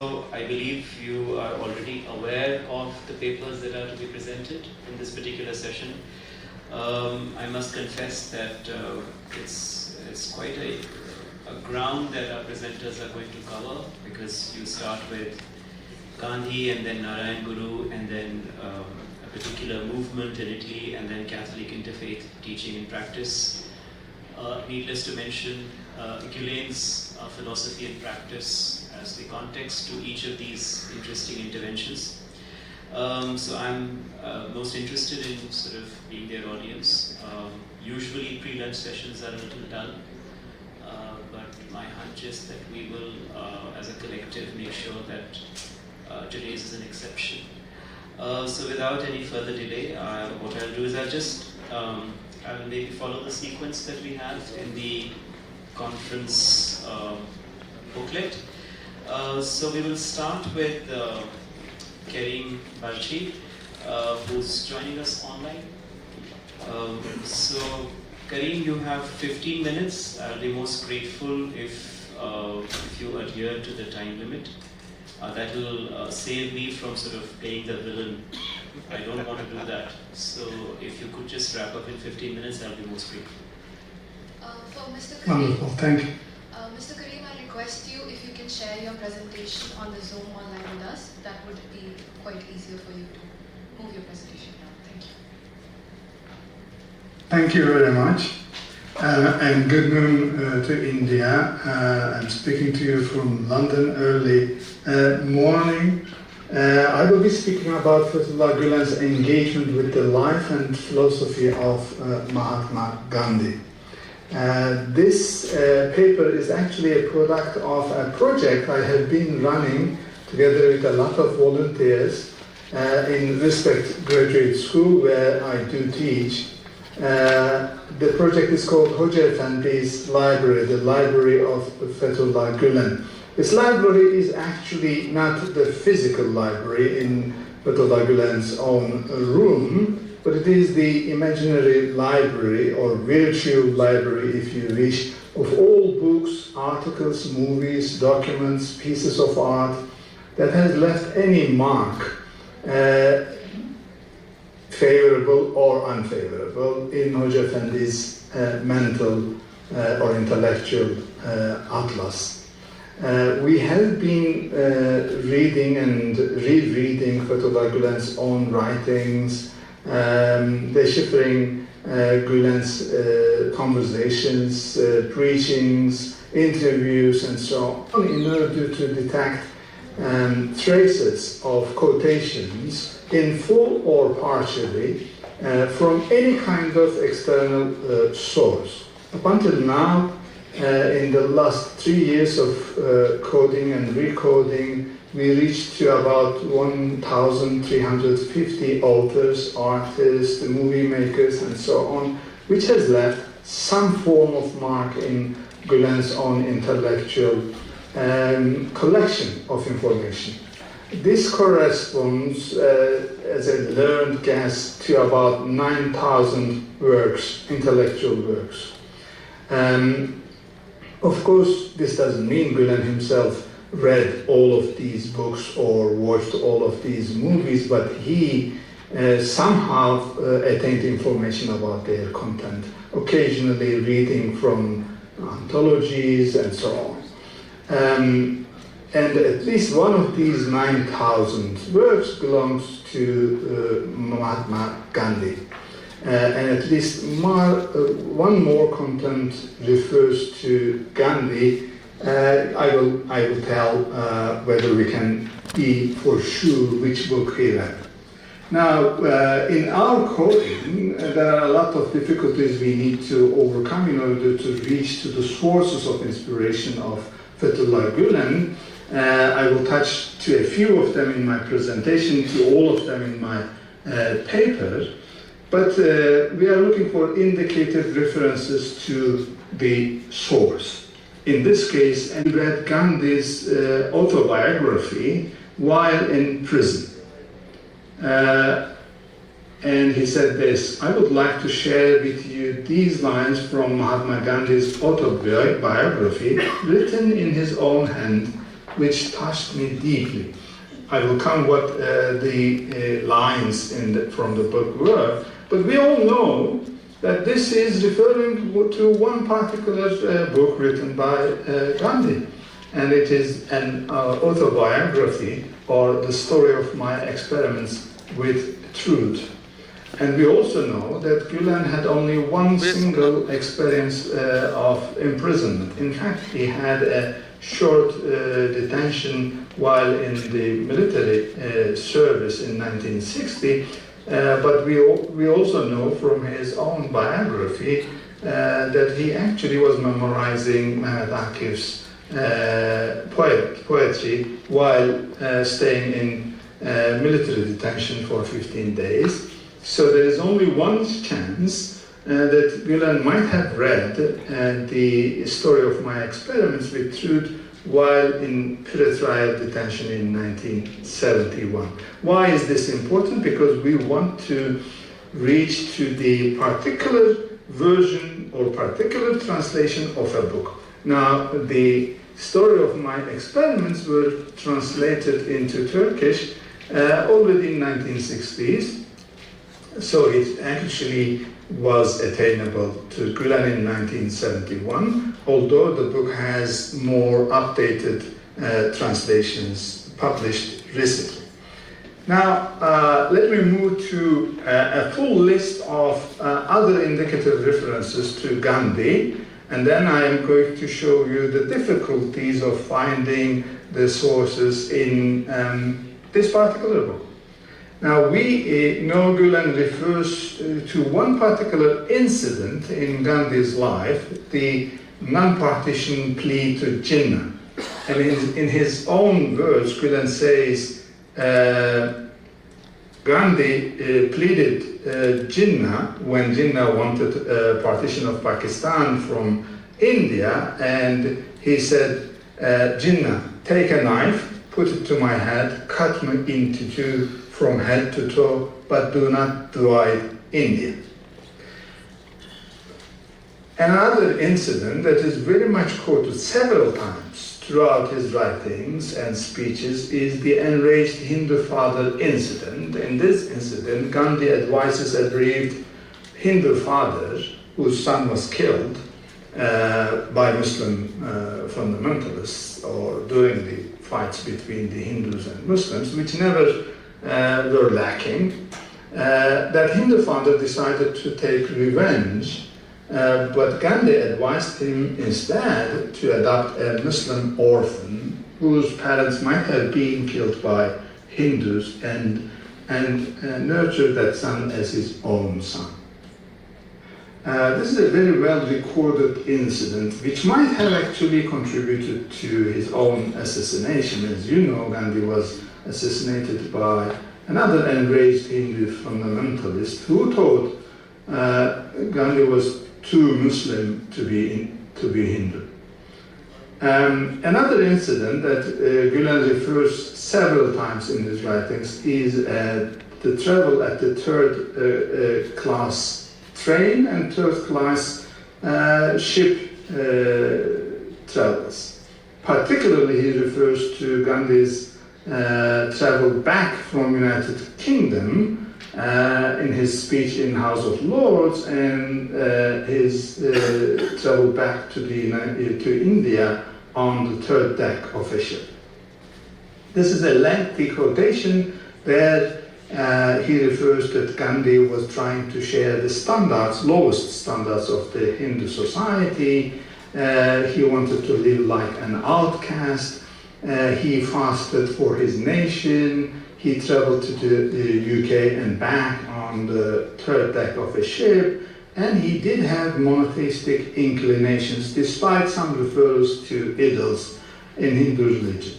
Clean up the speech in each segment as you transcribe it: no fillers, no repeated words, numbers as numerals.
So I believe you are already aware of the papers that are to be presented in this particular session. I must confess that it's quite a ground that our presenters are going to cover, because you start with Gandhi and then Narayan Guru and then a particular movement in Italy and then Catholic interfaith teaching and practice. Needless to mention Gülen's philosophy and practice as the context to each of these interesting interventions. So I'm most interested in sort of being their audience. Usually pre-lunch sessions are a little dull, but my hunch is that we will, as a collective, make sure that today's is an exception. So without any further delay, what I'll do is I'll maybe follow the sequence that we have in the conference booklet. So we will start with Kerim Balci, who's joining us online. So Kerim, you have 15 minutes. I'll be most grateful if you adhere to the time limit. That will save me from sort of playing the villain. I don't want to do that. So if you could just wrap up in 15 minutes, I'll be most grateful. For Mr. Kerim, Wonderful, thank you. Mr. Kerim, I request you if you can share your presentation on the Zoom online with us. That would be quite easier for you to move your presentation now. Thank you. Thank you very much. And good noon to India. I'm speaking to you from London early morning. I will be speaking about Fethullah Gülen's engagement with the life and philosophy of Mahatma Gandhi. This paper is actually a product of a project I have been running together with a lot of volunteers in Respect Graduate School, where I do teach. The project is called Hoca Efendi's Library, the Library of Fethullah Gülen. This library is actually not the physical library in Fethullah Gülen's own room, but it is the imaginary library or virtual library, if you wish, of all books, articles, movies, documents, pieces of art that has left any mark, favorable or unfavorable, in Hoca Efendi's mental or intellectual atlas. We have been reading and rereading Fethullah Gülen's own writings, deciphering Gülen's conversations, preachings, interviews, and so on, in order to detect traces of quotations in full or partially from any kind of external source. Up until now, in the last 3 years of coding and recoding, we reached to about 1,350 authors, artists, movie makers, and so on, which has left some form of mark in Gülen's own intellectual collection of information. This corresponds, as a learned guess, to about 9,000 works, intellectual works. Of course, this doesn't mean Gülen himself read all of these books or watched all of these movies, but he somehow attained information about their content, occasionally reading from anthologies and so on. And at least one of these 9,000 works belongs to Mahatma Gandhi. And at least one more content refers to Gandhi. I will tell whether we can be for sure which book he read. Now, in our coding, there are a lot of difficulties we need to overcome in order to reach to the sources of inspiration of Fethullah Gülen. I will touch to a few of them in my presentation, to all of them in my paper. But we are looking for indicative references to the source. In this case, I read Gandhi's autobiography while in prison. And he said this: "I would like to share with you these lines from Mahatma Gandhi's autobiography, written in his own hand which touched me deeply. I will come what the lines from the book were, but we all know that this is referring to one particular book written by Gandhi, and it is an autobiography, or the story of my experiments with truth. And we also know that Gülen had only one single experience of imprisonment. In fact, he had a short detention while in the military service in 1960, but we also know from his own biography that he actually was memorizing Mehmet Akif's poetry while staying in military detention for 15 days. So there is only one chance that Gülen might have read the story of my experiments with truth while in pre-trial detention in 1971. Why is this important? Because we want to reach to the particular version or particular translation of a book. Now, the story of my experiments were translated into Turkish already in 1960s. So it actually was attainable to Gülen in 1971, although the book has more updated translations published recently. Now, let me move to a full list of other indicative references to Gandhi, and then I am going to show you the difficulties of finding the sources in this particular book. Now, we know Gülen refers to one particular incident in Gandhi's life, the non-partition plea to Jinnah. And in his own words, Gülen says, Gandhi pleaded Jinnah when Jinnah wanted a partition of Pakistan from India, and he said, Jinnah, take a knife, put it to my head, cut me into two from head to toe, but do not divide India. Another incident that is very much quoted several times throughout his writings and speeches is the enraged Hindu father incident. In this incident, Gandhi advises a bereaved Hindu father whose son was killed by Muslim fundamentalists, or during the fights between the Hindus and Muslims, which never were lacking. That Hindu father decided to take revenge, but Gandhi advised him instead to adopt a Muslim orphan whose parents might have been killed by Hindus and nurture that son as his own son. This is a very well recorded incident which might have actually contributed to his own assassination. As you know, Gandhi was assassinated by another enraged Hindu fundamentalist who thought Gandhi was too Muslim to be Hindu. Another incident that Gülen refers several times in his writings is the travel at the third class train and third class ship travels. Particularly, he refers to Gandhi's travel back from United Kingdom in his speech in House of Lords, and his travel back to India on the third deck of a ship. This is a lengthy quotation where he refers that Gandhi was trying to share the standards, lowest standards of the Hindu society. He wanted to live like an outcast. He fasted for his nation. He traveled to the UK and back on the third deck of a ship. And he did have monotheistic inclinations, despite some referrals to idols in Hindu religion.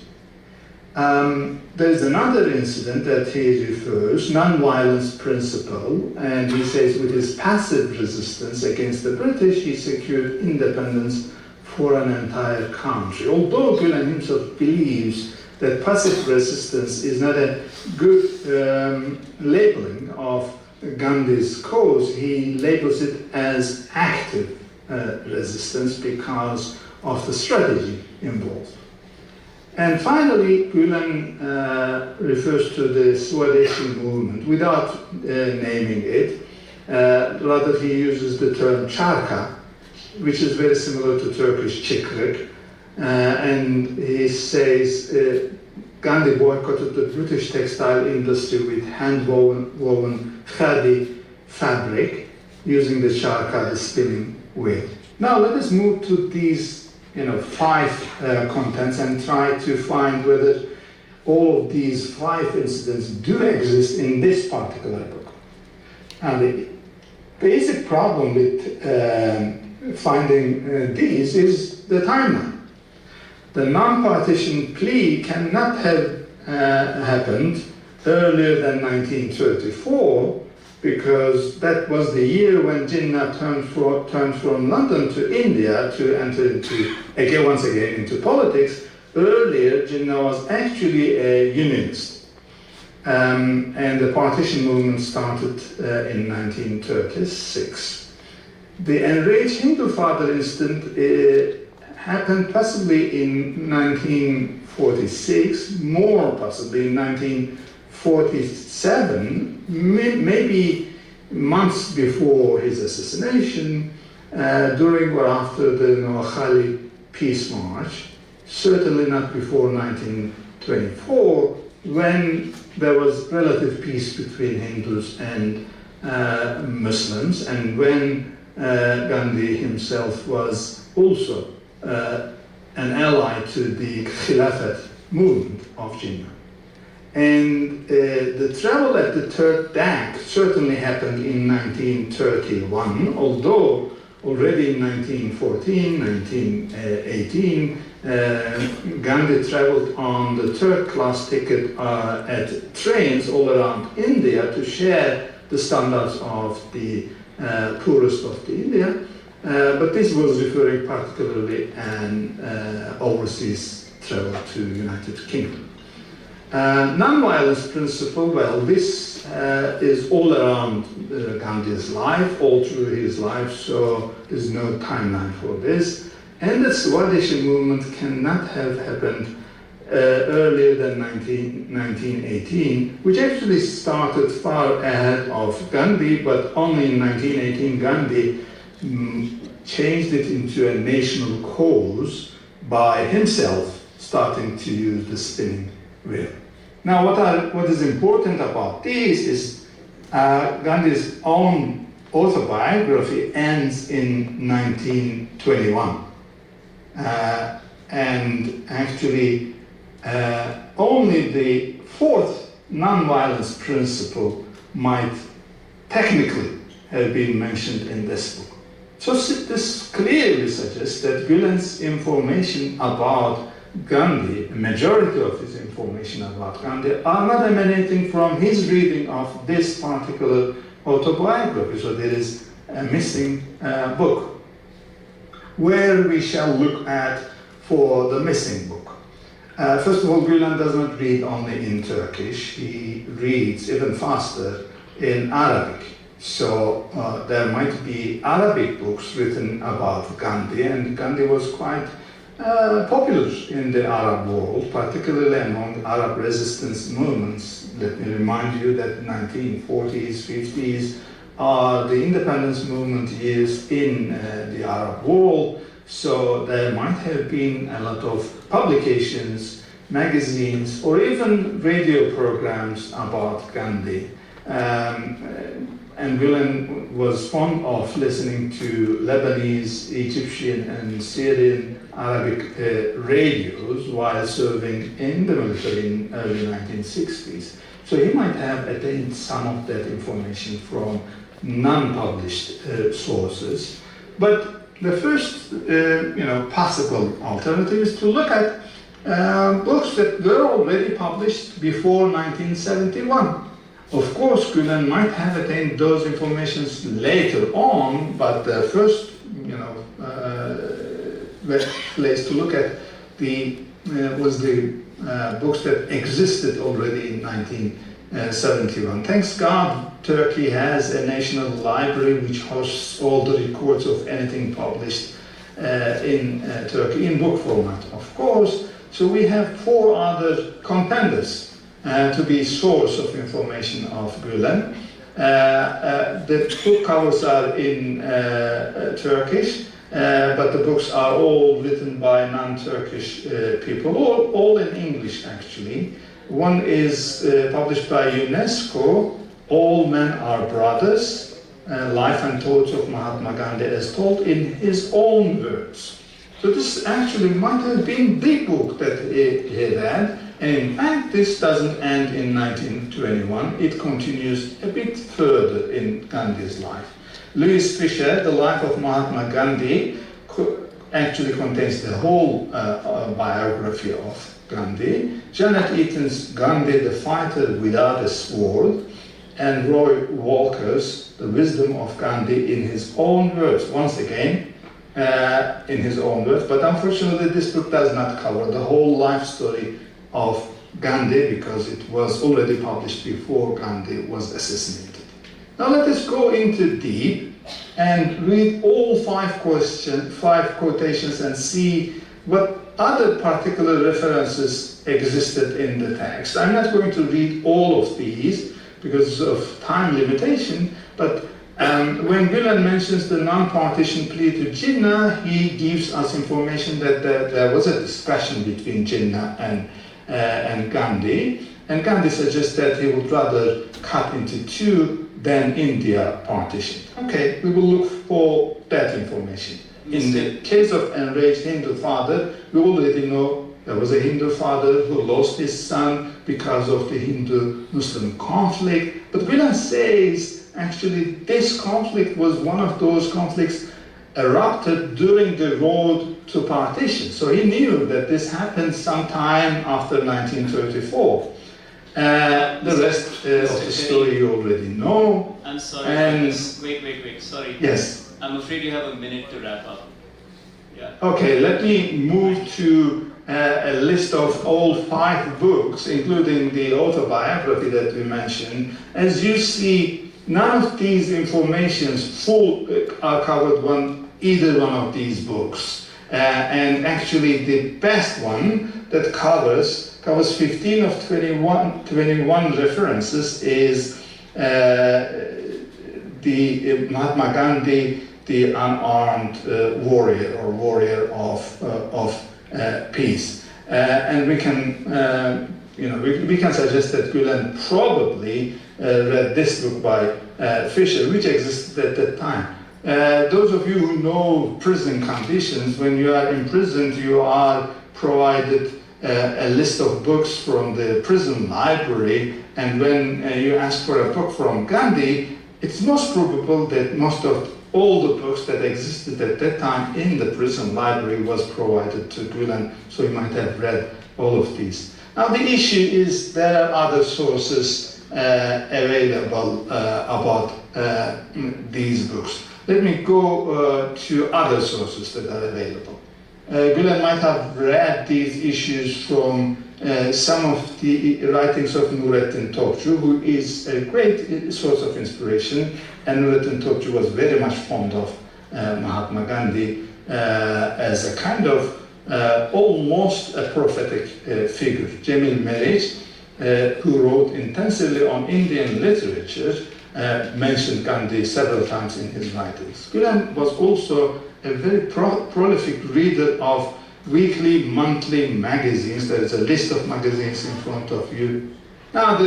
There is another incident that he refers, non-violence principle, and he says with his passive resistance against the British, he secured independence for an entire country. Although Gülen himself believes that passive resistance is not a good labeling of Gandhi's cause, he labels it as active resistance because of the strategy involved. And finally, Gülen refers to the Swadeshi movement without naming it. Rather, he uses the term charka, which is very similar to Turkish çıkrık. And he says Gandhi boycotted the British textile industry with hand-woven khadi fabric using the charka, the spinning wheel. Now let us move to these 5 contents and try to find whether all of these 5 incidents do exist in this particular book. Now the basic problem with finding these is the timeline. The non-partition plea cannot have happened earlier than 1934 because that was the year when Jinnah turned from London to India to enter once again into politics. Earlier, Jinnah was actually a unionist. And the partition movement started in 1936. The enraged Hindu father incident happened possibly in 1946, more possibly in 1947, maybe months before his assassination, during or after the Noakhali Peace March, certainly not before 1924, when there was relative peace between Hindus and Muslims, and when Gandhi himself was also an ally to the Khilafat movement of Jinnah. And the travel at the third DAC certainly happened in 1931, although already in 1914, 1918, Gandhi traveled on the third-class ticket at trains all around India to share the standards of the poorest of the India. But this was referring particularly an overseas travel to United Kingdom. Non-violence principle, well, this is all around Gandhi's life, all through his life, so there's no timeline for this. And the Swadeshi movement cannot have happened earlier than 1918, which actually started far ahead of Gandhi, but only in 1918 Gandhi changed it into a national cause by himself starting to use the spinning wheel. Now, what is important about this is Gandhi's own autobiography ends in 1921. And actually, only the 4th non-violence principle might technically have been mentioned in this book. So this clearly suggests that Gülen's information about Gandhi, the majority of his information about Gandhi, are not emanating from his reading of this particular autobiography. So there is a missing book, where we shall look at for the missing book. First of all, Gülen does not read only in Turkish, he reads even faster in Arabic. So there might be Arabic books written about Gandhi, and Gandhi was quite popular in the Arab world, particularly among Arab resistance movements. Let me remind you that 1940s, 50s are the independence movement years in the Arab world, so there might have been a lot of publications, magazines, or even radio programs about Gandhi. And Gülen was fond of listening to Lebanese, Egyptian, and Syrian Arabic radios while serving in the military in early 1960s. So he might have attained some of that information from non-published sources. But the first possible alternative is to look at books that were already published before 1971. Of course, Gülen might have attained those informations later on, but the first, place to look at was the books that existed already in 1971. Thanks God, Turkey has a national library which hosts all the records of anything published in Turkey in book format, of course. So we have 4 other contenders to be source of information of Gülen. The book covers are in Turkish, but the books are all written by non-Turkish people, all in English actually. One is published by UNESCO, All Men Are Brothers, Life and Thoughts of Mahatma Gandhi as told in his own words. So this actually might have been the book that he read, and in fact this doesn't end in 1921, it continues a bit further in Gandhi's life. Louis Fisher, The Life of Mahatma Gandhi, actually contains the whole biography of Gandhi. Janet Eaton's Gandhi, the Fighter Without a Sword, and Roy Walker's The Wisdom of Gandhi in his own words, once again, in his own words, but unfortunately this book does not cover the whole life story of Gandhi because it was already published before Gandhi was assassinated. Now let us go into deep and read all 5 quotations and see what other particular references existed in the text. I'm not going to read all of these because of time limitation, but when Gülen mentions the non-partition plea to Jinnah, he gives us information that there was a discussion between Jinnah and Gandhi, and Gandhi suggests that he would rather cut into 2 than India partition. Okay, we will look for that information. In the case of enraged Hindu father, we already know there was a Hindu father who lost his son because of the Hindu-Muslim conflict, but Gülen says actually this conflict was one of those conflicts erupted during the road to partition. So he knew that this happened sometime after 1934. The rest of the story you already know. I'm sorry. And wait. Sorry. Yes. I'm afraid you have a minute to wrap up. Yeah. Okay, let me move to a list of all 5 books, including the autobiography that we mentioned. As you see, none of these informations are covered either one of these books. And actually the best one that covers 15 of 21 references is the Mahatma Gandhi, the unarmed warrior or warrior of peace. And we can we can suggest that Gülen probably read this book by Fisher, which existed at that time. Those of you who know prison conditions, when you are imprisoned, you are provided a list of books from the prison library, and when you ask for a book from Gandhi, it's most probable that most of all the books that existed at that time in the prison library was provided to Gülen, so he might have read all of these. Now the issue is there are other sources available about these books. Let me go to other sources that are available. Gülen might have read these issues from some of the writings of Nurettin Topçu, who is a great source of inspiration, and Nurettin Topçu was very much fond of Mahatma Gandhi as a kind of almost a prophetic figure. Cemil Meriç, who wrote intensively on Indian literature, mentioned Gandhi several times in his writings. Gülen was also a very prolific reader of weekly, monthly magazines. There is a list of magazines in front of you. Now,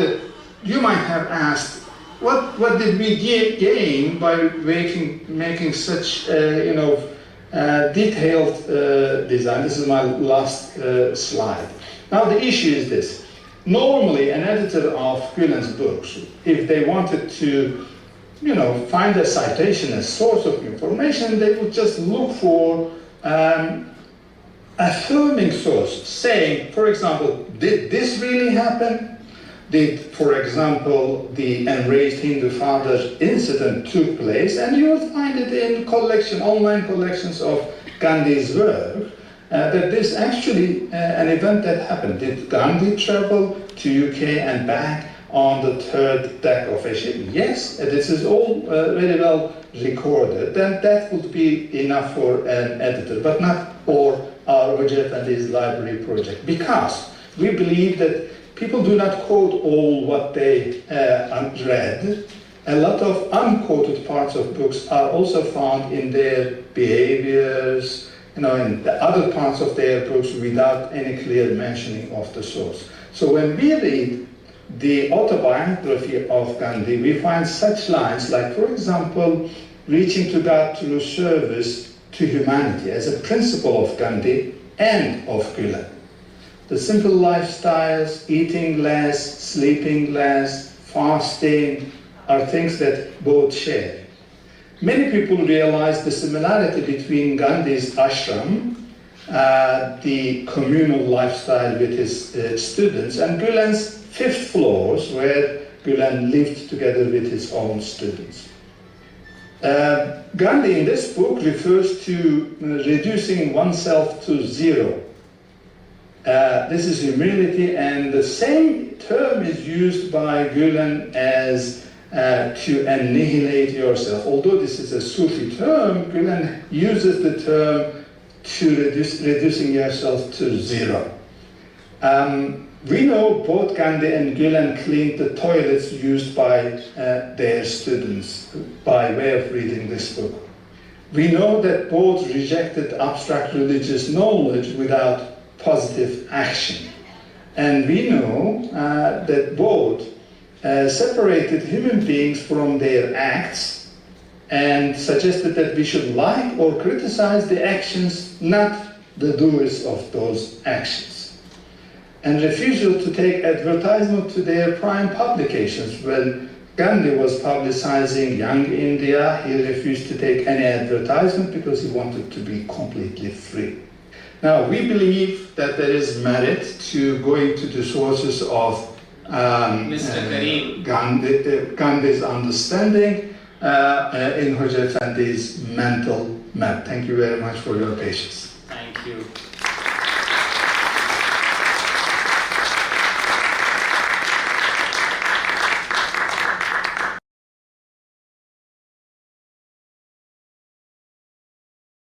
you might have asked, what did we gain by making such, detailed design? This is my last slide. Now, the issue is this. Normally, an editor of Gülen's books, if they wanted to find a citation, a source of information, they would just look for affirming source, saying, for example, did this really happen? Did, for example, the enraged Hindu father incident took place? And you will find it in online collections of Gandhi's work, that this actually an event that happened. Did Gandhi travel to UK and back on the 3rd deck of a ship? Yes, this is all very well recorded. Then that would be enough for an editor, but not for our Hoca Efendi's library project, because we believe that people do not quote all what they read. A lot of unquoted parts of books are also found in their behaviors, in the other parts of their books without any clear mentioning of the source. So when we read the autobiography of Gandhi, we find such lines like, for example, reaching to God through service to humanity as a principle of Gandhi and of Gülen. The simple lifestyles, eating less, sleeping less, fasting, are things that both share. Many people realize the similarity between Gandhi's ashram, the communal lifestyle with his students, and Gülen's fifth floors, where Gülen lived together with his own students. Gandhi in this book refers to reducing oneself to zero. This is humility, and the same term is used by Gülen as to annihilate yourself. Although this is a Sufi term, Gülen uses the term to reducing yourself to zero. We know both Gandhi and Gülen cleaned the toilets used by their students by way of reading this book. We know that both rejected abstract religious knowledge without positive action. And we know that both separated human beings from their acts and suggested that we should like or criticize the actions, not the doers of those actions. And refusal to take advertisement to their prime publications. When Gandhi was publicizing Young India, he refused to take any advertisement because he wanted to be completely free. Now, we believe that there is merit to going to the sources of Mr. Kerim. Gandhi's understanding in Hoca Efendi's mental map. Thank you very much for your patience. Thank you.